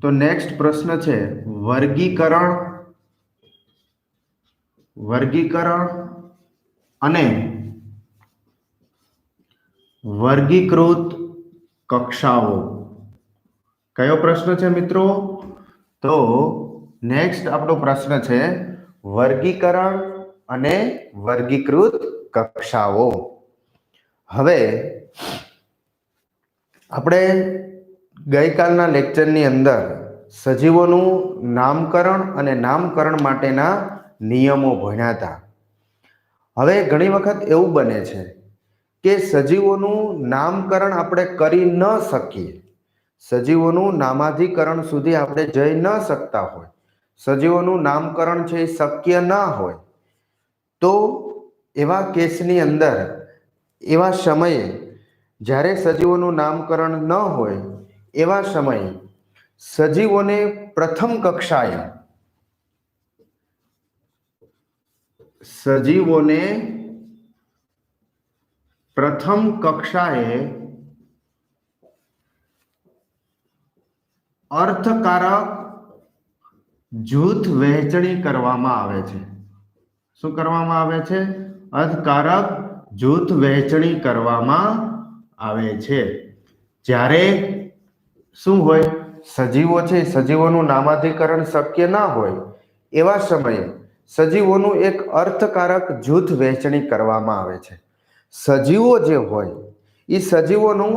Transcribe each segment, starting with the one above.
તો નેક્સ્ટ પ્રશ્ન છે વર્ગીકરણ અને વર્ગીકૃત કક્ષાઓ. કયો પ્રશ્ન છે મિત્રો? તો નેક્સ્ટ આપણો પ્રશ્ન છે વર્ગીકરણ અને વર્ગીકૃત કક્ષાઓ. હવે આપણે ગઈકાલના લેક્ચરની અંદર સજીવોનું નામકરણ અને નામકરણ માટેના નિયમો ભણ્યા હતા. હવે ઘણી વખત એવું બને છે કે સજીવોનું નામકરણ આપણે કરી ન શકીએ, સજીવોનું નામાધિકરણ સુધી આપણે જઈ ન શકતા હોય, સજીવોનું નામકરણ છે એ શક્ય ના હોય, તો એવા કેસની અંદર એવા સમયે જ્યારે સજીવોનું નામકરણ ન હોય એવા સમયે સજીવોને પ્રથમ કક્ષાએ અર્થકારક જૂથ વહેંચણી કરવામાં આવે છે. શું કરવામાં આવે છે? અર્થકારક જૂથ વહેંચણી કરવામાં આવે છે. જ્યારે શું હોય, સજીવો છે, સજીવોનું નામાધિકરણ શક્ય ના હોય એવા સમયે સજીવોનું એક અર્થકારક જૂથ વહેંચણી કરવામાં આવે છે. સજીવો જે હોય એ સજીવોનું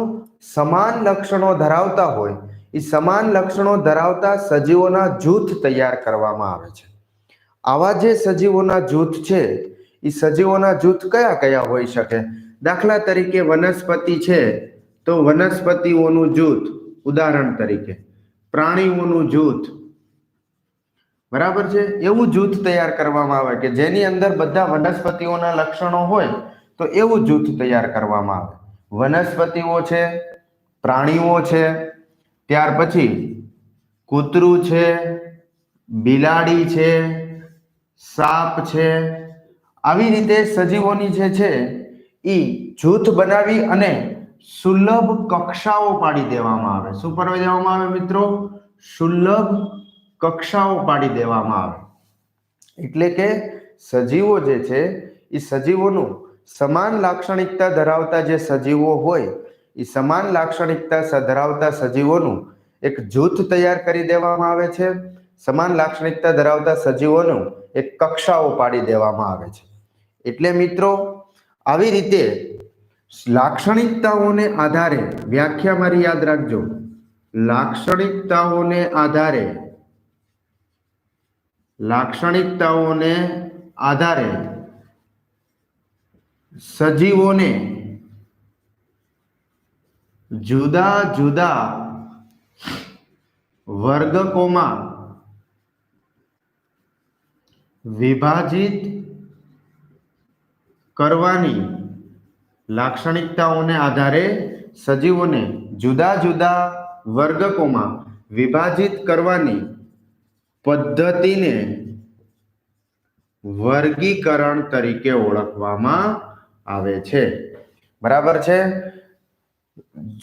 સમાન લક્ષણો ધરાવતા હોય, એ સમાન લક્ષણો ધરાવતા સજીવોના જૂથ તૈયાર કરવામાં આવે છે. આવા જે સજીવોના જૂથ છે એ સજીવોના જૂથ કયા કયા હોઈ શકે? દાખલા તરીકે વનસ્પતિ છે તો વનસ્પતિઓનું જૂથ, ઉદાહરણ તરીકે પ્રાણીઓનું જૂથ, બરાબર છે, એવું જૂથ તૈયાર કરવામાં આવે કે જેની અંદર બધા વનસ્પતિઓના લક્ષણો હોય તો એવું જૂથ તૈયાર કરવામાં આવે. વનસ્પતિઓ છે, પ્રાણીઓ છે, ત્યાર પછી કૂતરું છે, બિલાડી છે, સાપ છે, આવી રીતે સજીવોની જે છે એ જૂથ બનાવી અને સુલભ કક્ષાઓ પાડી દેવામાં આવે. શું પાડી દેવામાં આવે મિત્રો? સુલભ કક્ષાઓ પાડી દેવામાં આવે. એટલે કે સજીવો જે છે એ સજીવોનું સમાન લાક્ષણિકતા ધરાવતા જે સજીવો હોય એ સમાન લાક્ષણિકતા ધરાવતા સજીવોનું એક જૂથ તૈયાર કરી દેવામાં આવે છે. સમાન લાક્ષણિકતા ધરાવતા સજીવોનું એક કક્ષાઓ પાડી દેવામાં આવે છે. એટલે મિત્રો આવી રીતે લાક્ષણિકતાઓને આધારે, વ્યાખ્યા મારી યાદ રાખજો, લાક્ષણિકતાઓને આધારે સજીવોને જુદા જુદા વર્ગકોમાં વિભાજિત કરવાની, લાક્ષણિકતાઓને આધારે સજીવોને જુદા જુદા વર્ગકોમાં વિભાજિત કરવાની પદ્ધતિને વર્ગીકરણ તરીકે ઓળખવામાં આવે છે. બરાબર છે?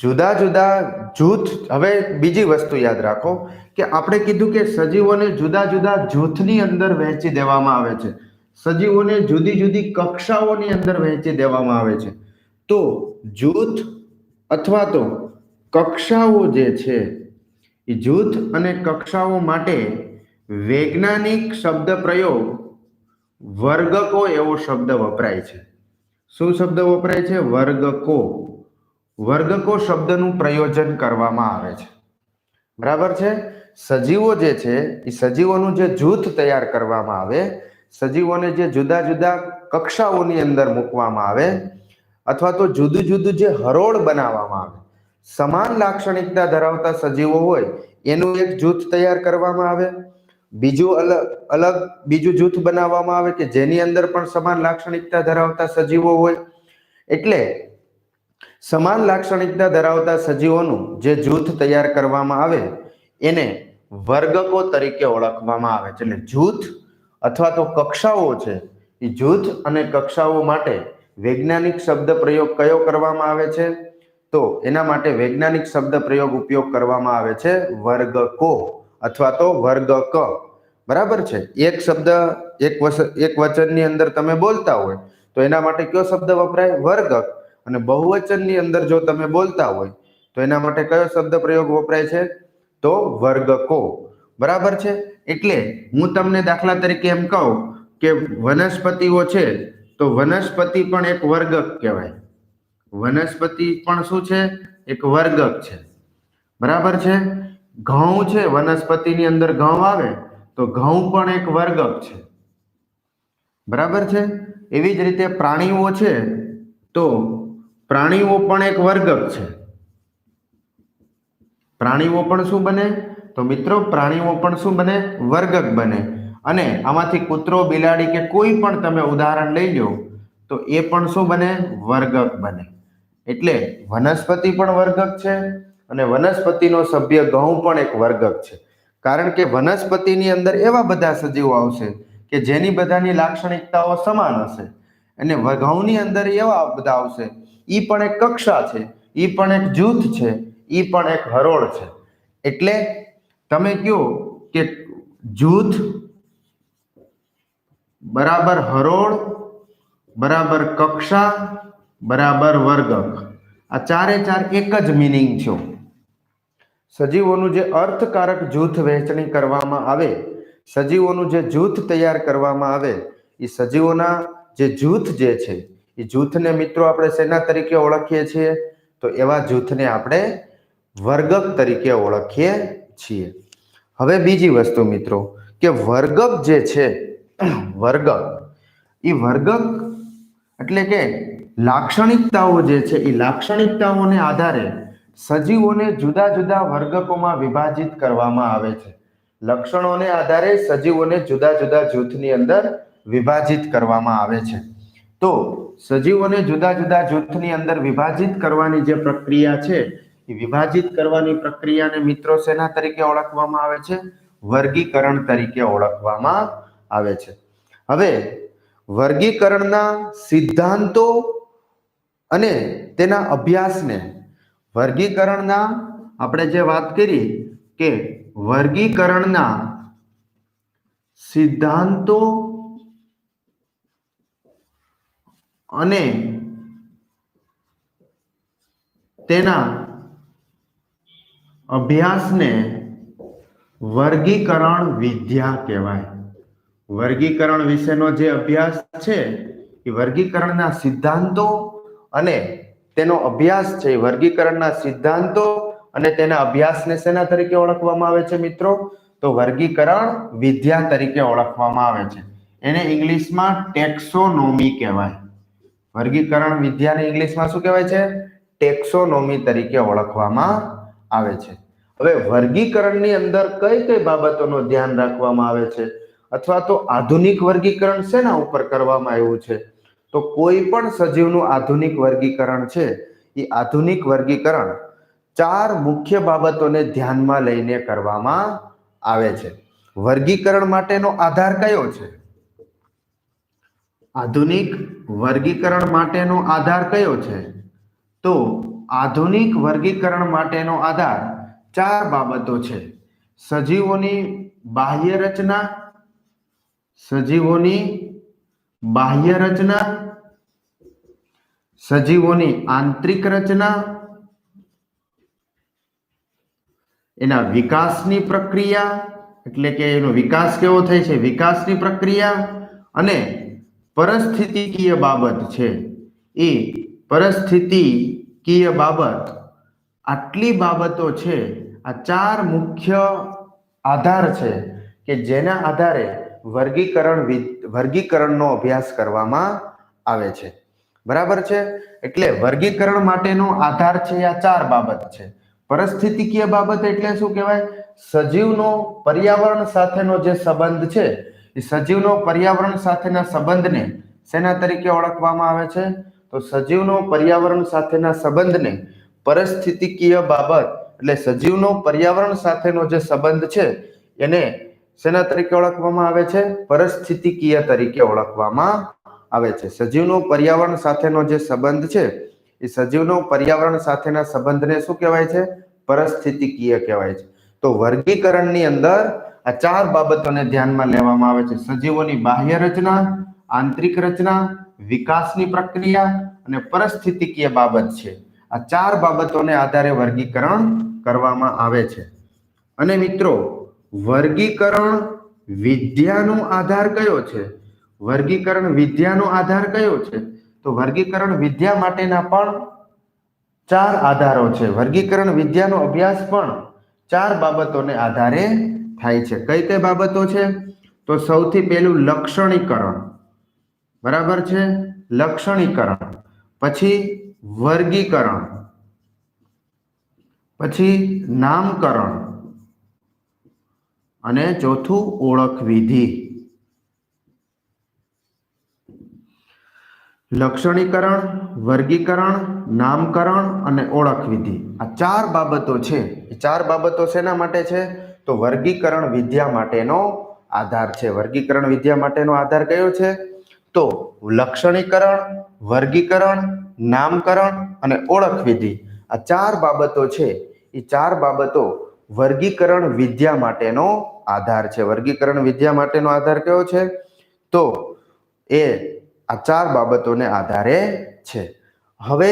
જુદા જુદા જૂથ. હવે બીજી વસ્તુ યાદ રાખો કે આપણે કીધું કે સજીવોને જુદા જુદા જૂથની અંદર વહેંચી દેવામાં આવે છે, સજીવોને જુદી જુદી કક્ષાઓની અંદર વહેંચી દેવામાં આવે છે. તો જૂથ અથવા તો કક્ષાઓ જે છે એ જૂથ અને કક્ષાઓ માટે વૈજ્ઞાનિક શબ્દ પ્રયોગ વર્ગકો એવો શબ્દ વપરાય છે. શું શબ્દ વપરાય છે? વર્ગકો. વર્ગકો શબ્દનું પ્રયોજન કરવામાં આવે છે. બરાબર છે? સજીવો જે છે એ સજીવોનું જે જૂથ તૈયાર કરવામાં આવે, સજીવોને જે જુદા જુદા કક્ષાઓની અંદર મૂકવામાં આવે અથવા તો જુદું જુદું જે હરોળ બનાવવામાં આવે, સમાન લાક્ષણિકતા ધરાવતા સજીવો હોય એનું એક જૂથ તૈયાર કરવામાં આવે, બીજું જૂથ બનાવવામાં આવે કે જેની અંદર પણ સમાન લાક્ષણિકતા ધરાવતા સજીવો હોય. એટલે સમાન લાક્ષણિકતા ધરાવતા સજીવોનું જે જૂથ તૈયાર કરવામાં આવે એને વર્ગકો તરીકે ઓળખવામાં આવે છે. એટલે જૂથ અથવા તો કક્ષાઓ છે એ જૂથ અને કક્ષાઓ માટે વૈજ્ઞાનિક શબ્દ પ્રયોગ કયો કરવામાં આવે છે? તો એના માટે વૈજ્ઞાનિક શબ્દ પ્રયોગ ઉપયોગ કરવામાં આવે છે વર્ગકો અથવા તો વર્ગક. બરાબર છે. એક શબ્દ એક વચનની અંદર તમે બોલતા હોય તો એના માટે કયો શબ્દ વપરાય? વર્ગક. અને બહુવચનની અંદર જો તમે બોલતા હોય તો એના માટે કયો શબ્દ પ્રયોગ વપરાય છે? તો વર્ગકો. બરાબર છે. એટલે હું તમને દાખલા તરીકે એમ કહું કે વનસ્પતિઓ છે તો વનસ્પતિ પણ એક વર્ગક કહેવાય. વનસ્પતિ પણ શું છે? એક વર્ગક છે. બરાબર છે. ઘઉં છે, વનસ્પતિની અંદર ઘઉં આવે તો ઘઉં પણ એક વર્ગક છે. બરાબર છે. એવી જ રીતે પ્રાણીઓ છે તો પ્રાણીઓ પણ એક વર્ગક છે. પ્રાણીઓ પણ શું બને? તો મિત્રો પ્રાણીઓ પણ શું બને? વર્ગક બને. અને આમાંથી કૂતરો, બિલાડી કે કોઈ પણ તમે ઉદાહરણ લઈ લો તો એ પણ શું બને? વર્ગક બને. એટલે વનસ્પતિ પણ વર્ગક છે અને વનસ્પતિનો સભ્ય ઘઉં પણ એક વર્ગક છે. કારણ કે વનસ્પતિની અંદર એવા બધા સજીવો આવશે કે જેની બધાની લાક્ષણિકતાઓ સમાન હશે અને ઘઉંની અંદર એવા બધા આવશે, ઈ પણ એક કક્ષા છે, ઈ પણ એક જૂથ છે, ઈ પણ એક હરોળ છે. એટલે તમે કહો કે જૂથ બરાબર હરોળ બરાબર કક્ષા બરાબર વર્ગક. આ ચારે ચાર એક જ મિનિંગ છે. સજીવોનું જે અર્થકારક જૂથ વહેંચણી કરવામાં આવે, સજીવોનું જે જૂથ તૈયાર કરવામાં આવે, એ સજીવોના જે જૂથ જે છે એ જૂથને મિત્રો આપણે શેના તરીકે ઓળખીએ છીએ? તો એવા જૂથને આપણે વર્ગક તરીકે ઓળખીએ છીએ. હવે બીજી વસ્તુ મિત્રો કે વર્ગક જે છે, વર્ગક એ વર્ગક એટલે કે લાક્ષણિકતાઓ જે છે એ લાક્ષણિકતાઓને આધારે સજીવોને જુદા જુદા વર્ગકોમાં વિભાજિત કરવામાં આવે છે. લક્ષણોને આધારે સજીવોને જુદા જુદા જૂથની અંદર વિભાજિત કરવામાં આવે છે. તો સજીવોને જુદા જુદા જૂથની અંદર વિભાજિત કરવાની જે પ્રક્રિયા છે એ વિભાજિત કરવાની પ્રક્રિયાને મિત્રો શેના તરીકે ઓળખવામાં આવે છે? વર્ગીકરણ તરીકે ઓળખવામાં આવે છે. હવે વર્ગીકરણના સિદ્ધાંતો અને તેના અભ્યાસને વર્ગીકરણના આપણે જે વાત કરી કે વર્ગીકરણના સિદ્ધાંતો અને તેના અભ્યાસને વર્ગીકરણ વિદ્યા કહેવાય. વર્ગીકરણ વિશેનો જે અભ્યાસ છે એ વર્ગીકરણના સિદ્ધાંતો અને તેનો અભ્યાસ છે. વર્ગીકરણના સિદ્ધાંતો અને તેના અભ્યાસને શેના તરીકે ઓળખવામાં આવે છે મિત્રો? તો વર્ગીકરણ વિદ્યા તરીકે ઓળખવામાં આવે છે. એને ઇંગ્લિશમાં ટેક્સોનોમી કહેવાય. વર્ગીકરણ વિદ્યાને ઇંગ્લિશમાં શું કહેવાય છે? ટેક્સોનોમી તરીકે ઓળખવામાં આવે છે. હવે વર્ગીકરણની અંદર કઈ કઈ બાબતોનું ધ્યાન રાખવામાં આવે છે અથવા તો આધુનિક વર્ગીકરણ શેના ઉપર કરવામાં આવ્યું છે? તો કોઈ પણ સજીવનું આધુનિક વર્ગીકરણ છે એ આધુનિક વર્ગીકરણ ચાર મુખ્ય બાબતોને ધ્યાનમાં લઈને કરવામાં આવે છે. વર્ગીકરણ માટેનો આધાર કયો છે? આધુનિક વર્ગીકરણ માટેનો આધાર કયો છે? તો આધુનિક વર્ગીકરણ માટેનો આધાર ચાર બાબતો છે. સજીવોની બાહ્ય રચના, સજીવોની બાહ્ય રચના, સજીવોની આંતરિક રચના, એના વિકાસની પ્રક્રિયા એટલે કે એનો વિકાસ કેવો થાય છે, વિકાસની પ્રક્રિયા, અને પરિસ્થિતિકીય બાબત છે એ પરિસ્થિતિકીય બાબત. આટલી બાબતો છે, આ ચાર મુખ્ય આધાર છે કે જેના આધારે વર્ગીકરણનો અભ્યાસ કરવામાં આવે છે. બરાબર છે. એટલે વર્ગીકરણ માટેનો આધાર છે આ ચાર બાબત છે. પરિસ્થિતિકીય બાબત એટલે શું કહેવાય? સજીવનો પર્યાવરણ સાથેનો જે સંબંધ છે એ સજીવનો પર્યાવરણ સાથેના સંબંધને શેના તરીકે ઓળખવામાં આવે છે? તો સજીવનો પર્યાવરણ સાથેના સંબંધને પરિસ્થિતિકીય બાબત એટલે સજીવનો પર્યાવરણ સાથેનો જે સંબંધ છે એને શેના તરીકે ઓળખવામાં આવે છે? પરિસ્થિતિકીય તરીકે ઓળખવામાં આવે છે. સજીવનો પર્યાવરણ સાથેનો જે સંબંધ છે એ સજીવનો પર્યાવરણ સાથેના સંબંધને શું કહેવાય છે? પરિસ્થિતિકીય કહેવાય છે. તો વર્ગીકરણની અંદર આ ચાર બાબતોને ધ્યાનમાં લેવામાં આવે છે. સજીવોની બાહ્ય રચના, આંતરિક રચના, વિકાસની પ્રક્રિયા અને પરિસ્થિતિકીય બાબત છે. આ ચાર બાબતોને આધારે વર્ગીકરણ કરવામાં આવે છે. અને મિત્રો, વર્ગીકરણ વિદ્યાનો આધાર કયો છે? વર્ગીકરણ વિદ્યાનો આધાર કયો છે? તો વર્ગીકરણ વિદ્યા માટેના પણ ચાર આધારો છે. વર્ગીકરણ વિદ્યાનો અભ્યાસ પણ ચાર બાબતોને આધારે થાય છે. કઈ કઈ બાબતો છે? તો સૌથી પહેલું લક્ષણીકરણ, બરાબર છે? લક્ષણીકરણ, પછી વર્ગીકરણ, પછી નામકરણ અને ચોથું ઓળખ વિધિ. લક્ષણીકરણ, વર્ગીકરણ, નામકરણ અને ઓળખ વિધિ, આ ચાર બાબતો છે. એ ચાર બાબતો શેના માટે છે? તો વર્ગીકરણ વિદ્યા માટેનો આધાર છે. વર્ગીકરણ વિદ્યા માટેનો આધાર કયો છે? તો લક્ષણીકરણ, વર્ગીકરણ, નામકરણ અને ઓળખ વિધિ, આ ચાર બાબતો છે. એ ચાર બાબતો વર્ગીકરણ વિદ્યા માટેનો આધાર છે. વર્ગીકરણ વિદ્યા માટેનો આધાર કયો છે? તો એ આ ચાર બાબતોને આધારે છે. હવે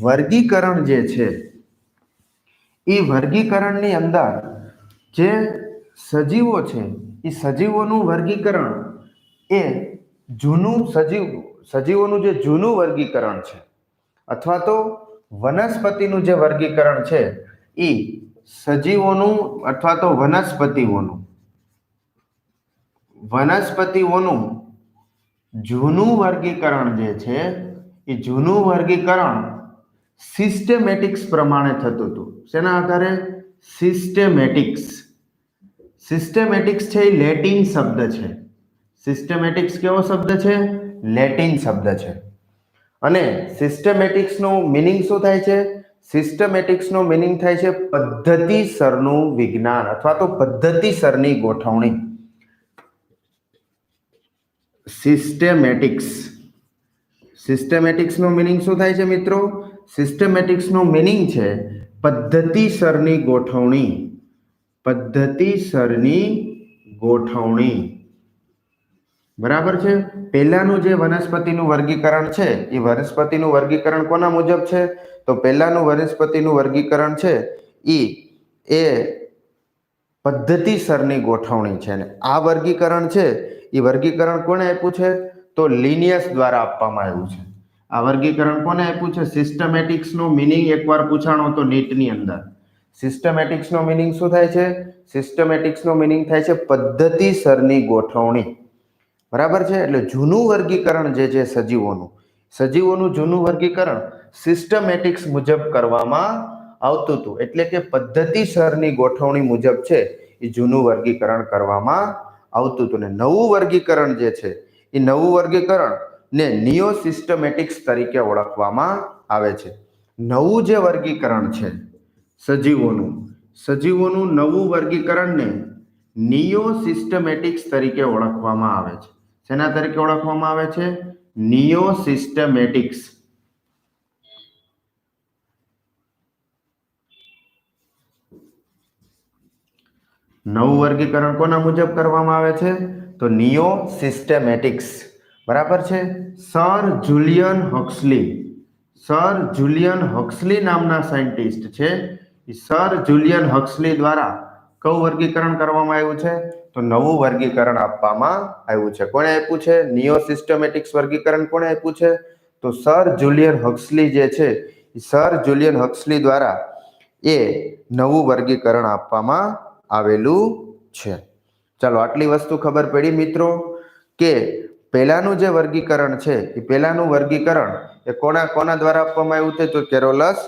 વર્ગીકરણ જે છે એ વર્ગીકરણની અંદર જે સજીવો છે એ સજીવોનું વર્ગીકરણ એ સજીવોનું જે જૂનું વર્ગીકરણ છે અથવા તો વનસ્પતિનું જે વર્ગીકરણ છે એ સજીવોનું અથવા તો વનસ્પતિઓનું જૂનું વર્ગીકરણ જે છે એ જૂનું વર્ગીકરણ સિસ્ટેમેટિક્સ પ્રમાણે થતું હતું. શેના આધારે? સિસ્ટેમેટિક્સ છે એ લેટિન શબ્દ છે. સિસ્ટેમેટિક્સ કેવો શબ્દ છે? લેટિન શબ્દ છે. અને સિસ્ટેમેટિક્સનો મિનિંગ શું થાય છે? સિસ્ટેમેટિક્સનો મિનિંગ થાય છે પદ્ધતિસરનું વિજ્ઞાન અથવા તો પદ્ધતિસરની ગોઠવણી. સિસ્ટેમેટિક્સનો મિનિંગ શું થાય છે મિત્રો? સિસ્ટેમેટિક્સનો મિનિંગ છે પદ્ધતિસરની ગોઠવણી. પદ્ધતિસરની ગોઠવણી, બરાબર છે? પહેલાનું જે વનસ્પતિનું વર્ગીકરણ છે એ વનસ્પતિનું વર્ગીકરણ કોના મુજબ છે? તો પહેલાનું વનસ્પતિનું વર્ગીકરણ છે એ પદ્ધતિસરની ગોઠવણી છે. અને આ વર્ગીકરણ છે એ વર્ગીકરણ કોને આપ્યું છે? તો લિનિયસ દ્વારા આપવામાં આવ્યું છે. આ વર્ગીકરણ કોને આપ્યું છે? સિસ્ટમેટિક્સનો મિનિંગ એકવાર પૂછાણો તો નીટની અંદર. સિસ્ટમેટિક્સનો મિનિંગ શું થાય છે? સિસ્ટમેટિક્સનો મિનિંગ થાય છે પદ્ધતિસરની ગોઠવણી, બરાબર છે? એટલે જૂનું વર્ગીકરણ જે છે સજીવોનું જૂનું વર્ગીકરણ સિસ્ટમેટિક્સ મુજબ કરવામાં આવતું હતું. એટલે કે પદ્ધતિસરની ગોઠવણી મુજબ છે એ જૂનું વર્ગીકરણ કરવામાં આવતું હતું. ને નવું વર્ગીકરણ જે છે એ નવું વર્ગીકરણ ને નિયો સિસ્ટમેટિક્સ તરીકે ઓળખવામાં આવે છે. નવું જે વર્ગીકરણ છે સજીવોનું નવું વર્ગીકરણને નિયો સિસ્ટમેટિક્સ તરીકે ઓળખવામાં આવે છે. શેના તરીકે ઓળખવામાં આવે છે? નિયો સિસ્ટમેટિક્સ. નવું વર્ગીકરણ કોના મુજબ કરવામાં આવે છે? તો નિયો સિસ્ટેમેટિક્સ, બરાબર છે? સર જુલિયન હક્સલી નામના સાયન્ટિસ્ટ છે. સર જુલિયન હક્સલી દ્વારા કયું વર્ગીકરણ કરવામાં આવ્યું છે? તો નવું વર્ગીકરણ આપવામાં આવ્યું છે. કોણે આપ્યું છે? નિયો સિસ્ટમેટિક્સ વર્ગીકરણ કોણે આપ્યું છે? તો સર જુલિયન હક્સલી જે છે સર જુલિયન હક્સલી દ્વારા એ નવું વર્ગીકરણ આપવામાં આવેલું છે. ચાલો, આટલી વસ્તુ ખબર પડી મિત્રો કે પહેલાનું જે વર્ગીકરણ છે એ પહેલાનું વર્ગીકરણ એ કોના દ્વારા આપવામાં આવ્યું હતું? તો કેરોલસ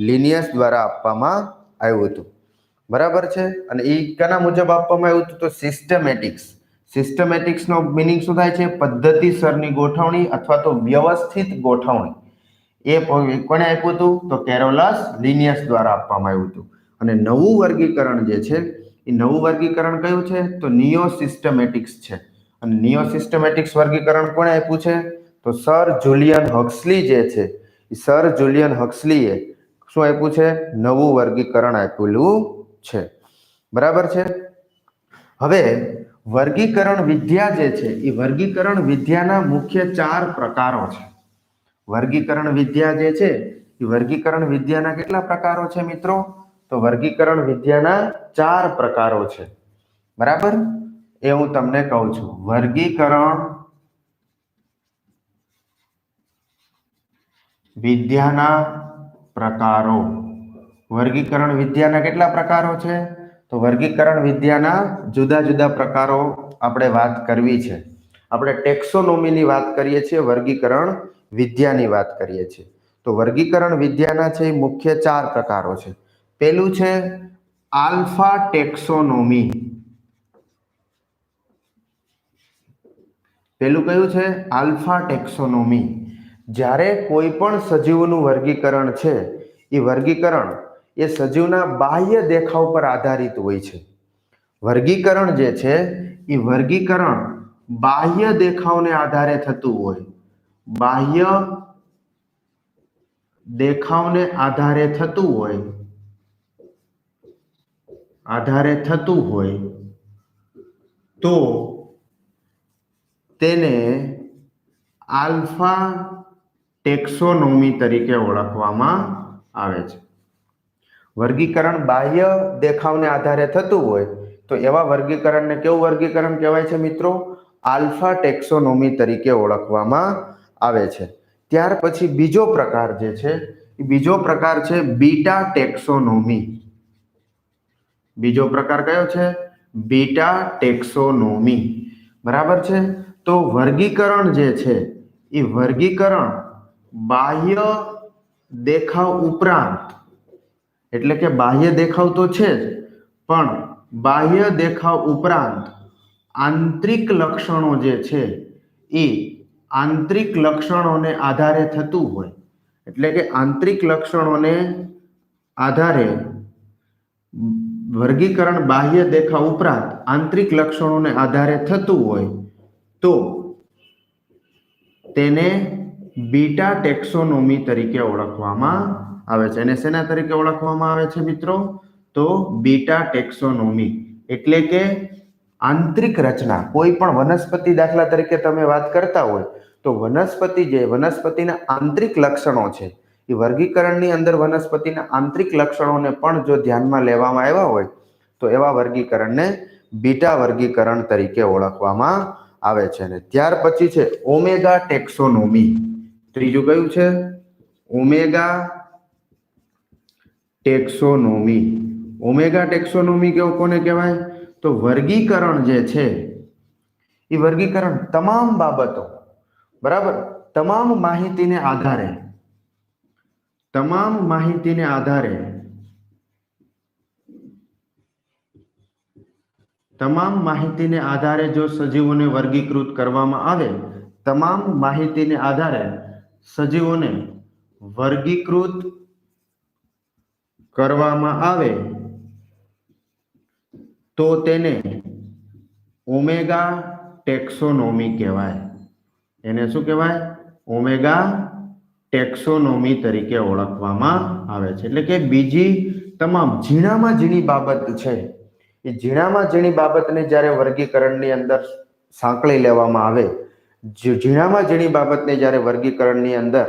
લિનિયસ દ્વારા આપવામાં આવ્યું હતું, બરાબર છે? અને એ કેના મુજબ આપવામાં આવ્યું હતું? તો સિસ્ટમેટિક્સનો મિનિંગ શું થાય છે? પદ્ધતિસરની ગોઠવણી અથવા તો વ્યવસ્થિત ગોઠવણી. એ કોને આપ્યું હતું? તો કેરોલસ લિનિયસ દ્વારા આપવામાં આવ્યું હતું. અને નવું વર્ગીકરણ જે છે એ નવું વર્ગીકરણ કયું છે? તો નિયો સિસ્ટમેટિક્સ છે. અને નિયો સિસ્ટમેટિક્સ વર્ગીકરણ કોણે આપ્યું છે? તો સર જુલિયન હક્સલી જે છે સર જુલિયન હક્સલીએ શું આપ્યું છે? નવું વર્ગીકરણ આપેલું છે. બરાબર છે. હવે વર્ગીકરણ વિદ્યા જે છે એ વર્ગીકરણ વિદ્યાના મુખ્ય 4 પ્રકારો છે. વર્ગીકરણ વિદ્યા જે છે એ વર્ગીકરણ વિદ્યાના કેટલા પ્રકારો છે મિત્રો? તો વર્ગીકરણ વિદ્યાના 4 પ્રકારો છે. બરાબર, એ હું તમને કહું છું. વર્ગીકરણ વિદ્યાના પ્રકારો. વર્ગીકરણ વિદ્યાના કેટલા પ્રકારો છે? તો વર્ગીકરણ વિદ્યાના જુદા જુદા પ્રકારો આપણે વાત કરવી છે. આપણે ટેક્સોનોમીની વાત કરીએ છીએ, વર્ગીકરણ વિદ્યાની વાત કરીએ છીએ. તો વર્ગીકરણ વિદ્યાના છે એ મુખ્ય 4 પ્રકારો છે. પહેલું છે આલ્ફા ટેક્સોનોમી. પહેલું કયું છે? Alpha taxonomy. જ્યારે કોઈ પણ સજીવનું વર્ગીકરણ છે એ વર્ગીકરણ એ સજીવના બાહ્ય દેખાવ પર આધારિત હોય છે. વર્ગીકરણ જે છે એ વર્ગીકરણ બાહ્ય દેખાવને આધારે થતું હોય. બાહ્ય દેખાવને આધારે થતું હોય તો તેને આલ્ફા ટેક્સોનોમી તરીકે ઓળખવામાં આવે છે. વર્ગીકરણ બાહ્ય દેખાવને આધારે થતું હોય તો એવા વર્ગીકરણને કેવું વર્ગીકરણ કહેવાય છે મિત્રો? આલ્ફા ટેક્સોનોમી તરીકે ઓળખવામાં આવે છે. ત્યાર પછી બીજો પ્રકાર જે છે એ બીજો પ્રકાર છે બીટા ટેક્સોનોમી. બીજો પ્રકાર કયો છે? Beta taxonomy. બરાબર છે. તો વર્ગીકરણ જે છે એ વર્ગીકરણ બાહ્ય દેખાવ ઉપરાંત, એટલે કે બાહ્ય દેખાવ તો છે જ, પણ બાહ્ય દેખાવ ઉપરાંત આંતરિક લક્ષણો જે છે એ આંતરિક લક્ષણોને આધારે થતું હોય. એટલે કે આંતરિક લક્ષણોને આધારે વર્ગીકરણ બાહ્ય દેખાવ ઉપરાંત આંતરિક લક્ષણોને આધારે થતું હોય તો તેને બીટા ટેક્સોનોમી તરીકે ઓળખવામાં આવે છે. અને શેના તરીકે ઓળખવામાં આવે છે મિત્રો? તો બીટા ટેક્સોનોમી. એટલે કે આંતરિક રચના. કોઈ પણ વનસ્પતિ દાખલા તરીકે તમે વાત કરતા હોય તો વનસ્પતિના આંતરિક લક્ષણો છે એ વર્ગીકરણની અંદર વનસ્પતિના આંતરિક લક્ષણોને પણ જો ધ્યાનમાં લેવામાં આવ્યા હોય તો એવા વર્ગીકરણને બીટા વર્ગીકરણ તરીકે ઓળખવામાં આવે છે. અને ત્યાર પછી છે ઓમેગા ટેક્સોનોમી. ત્રીજું કયું છે? Omega taxonomy. ઓમેગા ટેક્સોનોમી કેવું કોને કહેવાય? તો વર્ગીકરણ જે છે એ વર્ગીકરણ તમામ બાબતો, બરાબર, તમામ માહિતીને આધારે જો સજીવોને વર્ગીકૃત કરવામાં આવે, તમામ માહિતીને આધારે સજીવોને વર્ગીકૃત કરવામાં આવે તો તેને ઓમેગા ટેક્સોનોમી કહેવાય. એને શું કહેવાય? ઓમેગા ટેક્સોનોમી તરીકે ઓળખવામાં આવે છે. એટલે કે બીજી તમામ ઝીણામાં ઝીણી બાબત છે એ ઝીણામાં ઝીણી બાબતને જ્યારે વર્ગીકરણની અંદર સાંકળી લેવામાં આવે, ઝીણામાં ઝીણી બાબતને જ્યારે વર્ગીકરણની અંદર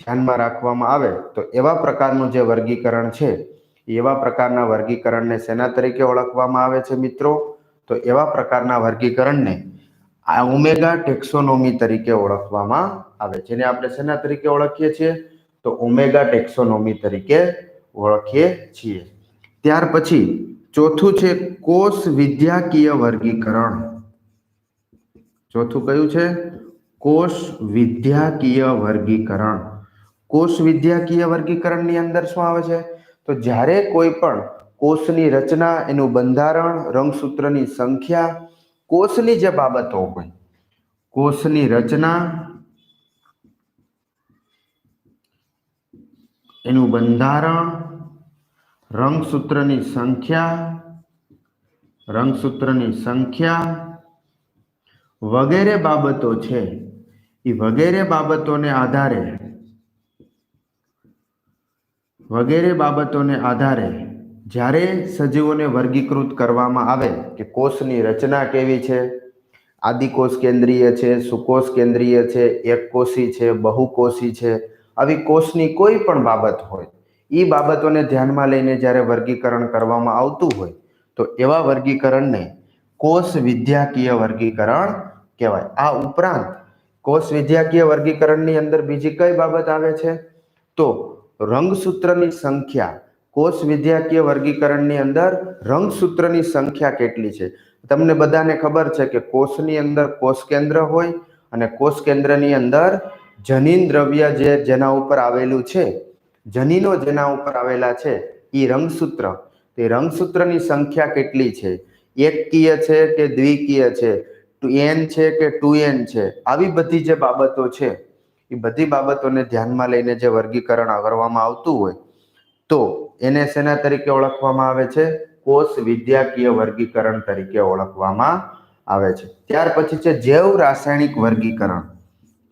ધ્યાનમાં રાખવામાં આવે તો એવા પ્રકારનું જે વર્ગીકરણ છે એવા પ્રકારના વર્ગીકરણને શેના તરીકે ઓળખવામાં આવે છે મિત્રો? તો એવા પ્રકારના વર્ગીકરણને ઓમેગા ટેક્સોનોમી તરીકે ઓળખવામાં આવે છે. જેને આપણે શેના તરીકે ઓળખીએ છીએ? તો ઓમેગા ટેક્સોનોમી તરીકે ઓળખીએ છીએ. ત્યાર પછી ચોથું છે કોષ વિદ્યાકીય વર્ગીકરણ. ચોથું કયું છે? કોષ વિદ્યાકીય વર્ગીકરણ. કોષ વિદ્યાકીય વર્ગીકરણની અંદર શું આવે છે? તો જ્યારે કોઈ પણ કોષની રચના, એનું બંધારણ, રંગસૂત્રની સંખ્યા, કોષની જે બાબતો હોય, કોષની રચના, એનું બંધારણ, રંગસૂત્રની સંખ્યા વગેરે બાબતો છે એ વગેરે બાબતોને આધારે વગેરે બાબતોને આધારે જ્યારે સજીવોને વર્ગીકૃત કરવામાં આવે કે કોષની રચના કેવી છે, આદિકોષ કેન્દ્રીય છે, સુકોષ કેન્દ્રીય છે, એકકોષી છે, બહુકોષી છે, આવી કોષની કોઈ પણ બાબત હોય એ બાબતોને ધ્યાનમાં લઈને જ્યારે વર્ગીકરણ કરવામાં આવતું હોય તો એવા વર્ગીકરણને કોષ વિદ્યાકીય વર્ગીકરણ કહેવાય. આ ઉપરાંત કોષ વિદ્યાકીય વર્ગીકરણની અંદર બીજી કઈ બાબત આવે છે તો રંગસૂત્રની સંખ્યા. કોષ વિદ્યાકીય વર્ગીકરણની અંદર રંગસૂત્રની સંખ્યા કેટલી છે. તમને બધાને ખબર છે કે કોષની અંદર કોષ કેન્દ્ર હોય અને કોષ કેન્દ્રની અંદર જનીન દ્રવ્ય જેના ઉપર આવેલું છે, જનીનો જેના ઉપર આવેલા છે એ રંગસૂત્ર. તે રંગસૂત્રની સંખ્યા કેટલી છે, એકકીય છે કે દ્વિકીય છે, 2n છે કે 2n છે, આવી બધી જે બાબતો છે એ બધી બાબતોને ધ્યાનમાં લઈને જે વર્ગીકરણ કરવામાં આવતું હોય તો એને શેના તરીકે ઓળખવામાં આવે છે, કોષ વિદ્યાકીય વર્ગીકરણ તરીકે ઓળખવામાં આવે છે. ત્યાર પછી છે જૈવ રાસાયણિક વર્ગીકરણ.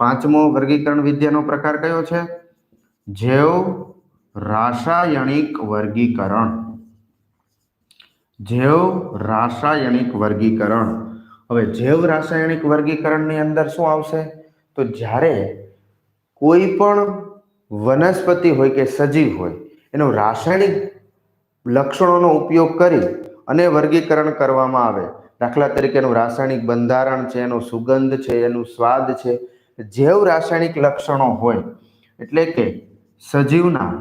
પાંચમો વર્ગીકરણ વિદ્યાનો પ્રકાર કયો છે, જૈવ રાસાયણિક વર્ગીકરણ. જૈવ રાસાયણિક વર્ગીકરણ. હવે જૈવ રાસાયણિક વર્ગીકરણની અંદર શું આવશે તો જ્યારે કોઈ પણ વનસ્પતિ હોય કે સજીવ હોય એનું રાસાયણિક લક્ષણોનો ઉપયોગ કરી અને વર્ગીકરણ કરવામાં આવે. દાખલા તરીકે એનું રાસાયણિક બંધારણ છે, એનો સુગંધ છે, એનું સ્વાદ છે, જૈવ રાસાયણિક લક્ષણો હોય એટલે કે સજીવના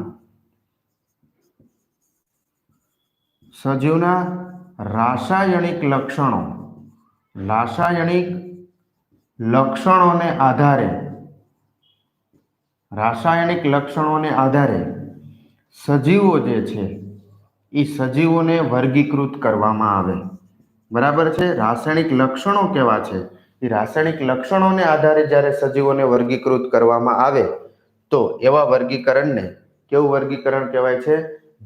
રાસાયણિક લક્ષણોને આધારે સજીવો જે છે એ સજીવોને વર્ગીકૃત કરવામાં આવે. બરાબર છે. રાસાયણિક લક્ષણો કેવા છે એ રાસાયણિક લક્ષણોને આધારે જ્યારે સજીવોને વર્ગીકૃત કરવામાં આવે તો એવા વર્ગીકરણને કેવું વર્ગીકરણ કહેવાય છે,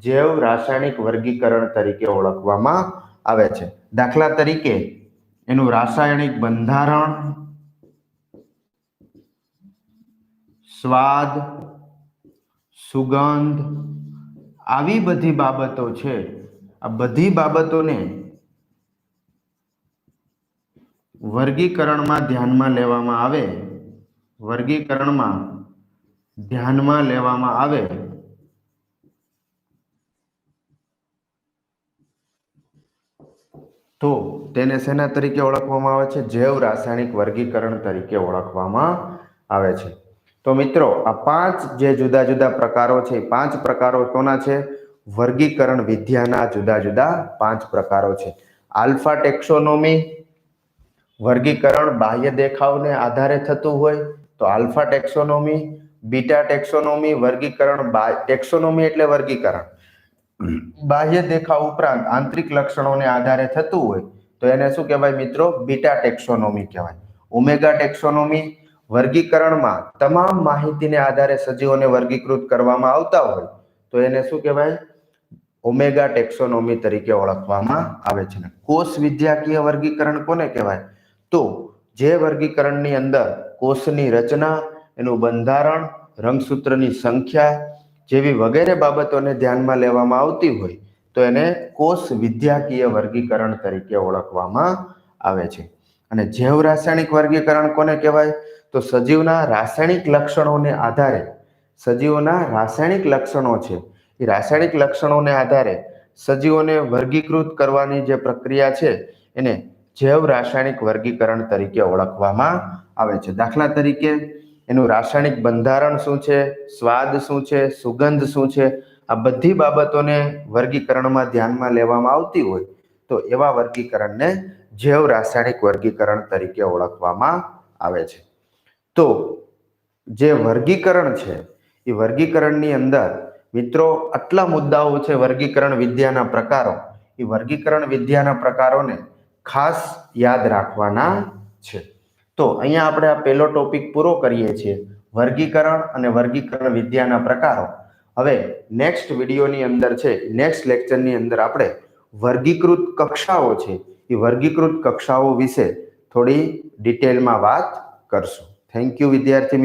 જૈવ રાસાયણિક વર્ગીકરણ તરીકે ઓળખવામાં આવે છે. દાખલા તરીકે એનું રાસાયણિક બંધારણ, સ્વાદ, સુગંધ, આવી બધી બાબતો છે. આ બધી બાબતોને વર્ગીકરણમાં ધ્યાનમાં લેવામાં આવે તો તેને શેના તરીકે ઓળખવામાં આવે છે, જૈવ રાસાયણિક વર્ગીકરણ તરીકે ઓળખવામાં આવે છે. તો મિત્રો આ પાંચ જે જુદા જુદા પ્રકારો છે, 5 પ્રકારો કોના છે, વર્ગીકરણ વિદ્યાના જુદા જુદા 5 પ્રકારો છે. આલ્ફા ટેક્સોનોમી, વર્ગીકરણ બાહ્ય દેખાવને આધારે થતું હોય તો આલ્ફા ટેક્સોનોમી. બીટા ટેક્સોનોમી, વર્ગીકરણ ટેક્સોનોમી એટલે વર્ગીકરણ બાહ્ય દેખાવ ઉપરાંત આંતરિક લક્ષણોને આધારે થતું હોય તો એને શું કહેવાય મિત્રો, બીટા ટેક્સોનોમી કહેવાય. ઓમેગા ટેક્સોનોમી, વર્ગીકરણમાં તમામ માહિતીને આધારે સજીવોને વર્ગીકૃત કરવામાં આવતા હોય તો એને શું કહેવાય, ઓમેગા ટેક્સોનોમી તરીકે ઓળખવામાં આવે છે. કોષ વિદ્યાકીય વર્ગીકરણ કોને કહેવાય તો જે વર્ગીકરણની અંદર કોષની રચના, એનું બંધારણ, રંગસૂત્રની સંખ્યા જેવી વગેરે બાબતોને ધ્યાનમાં લેવામાં આવતી હોય તો એને કોષ વિદ્યાકીય વર્ગીકરણ તરીકે ઓળખવામાં આવે છે. અને જૈવ રાસાયણિક વર્ગીકરણ કોને કહેવાય તો સજીવના રાસાયણિક લક્ષણોને આધારે, સજીવોના રાસાયણિક લક્ષણો છે એ રાસાયણિક લક્ષણોને આધારે સજીવોને વર્ગીકૃત કરવાની જે પ્રક્રિયા છે એને જૈવ રાસાયણિક વર્ગીકરણ તરીકે ઓળખવામાં આવે છે. દાખલા તરીકે એનું રાસાયણિક બંધારણ શું છે, સ્વાદ શું છે, સુગંધ શું છે, આ બધી બાબતોને વર્ગીકરણમાં ધ્યાનમાં લેવામાં આવતી હોય તો એવા વર્ગીકરણને જૈવ રાસાયણિક વર્ગીકરણ તરીકે ઓળખવામાં આવે છે. તો જે વર્ગીકરણ છે એ વર્ગીકરણની અંદર મિત્રો આટલા મુદ્દાઓ છે વર્ગીકરણ વિદ્યાના પ્રકારો. એ વર્ગીકરણ વિદ્યાના પ્રકારોને ખાસ યાદ રાખવાના છે. તો અહીંયા આપણે આ પહેલો ટોપિક પૂરો કરીએ છીએ, વર્ગીકરણ અને વર્ગીકરણ વિદ્યાના પ્રકારો. હવે નેક્સ્ટ વિડીયોની અંદર છે, નેક્સ્ટ લેક્ચરની અંદર આપણે વર્ગીકૃત કક્ષાઓ છે એ વર્ગીકૃત કક્ષાઓ વિશે થોડી ડિટેલમાં વાત કરશું. થેન્ક યુ વિદ્યાર્થી મિત્રો.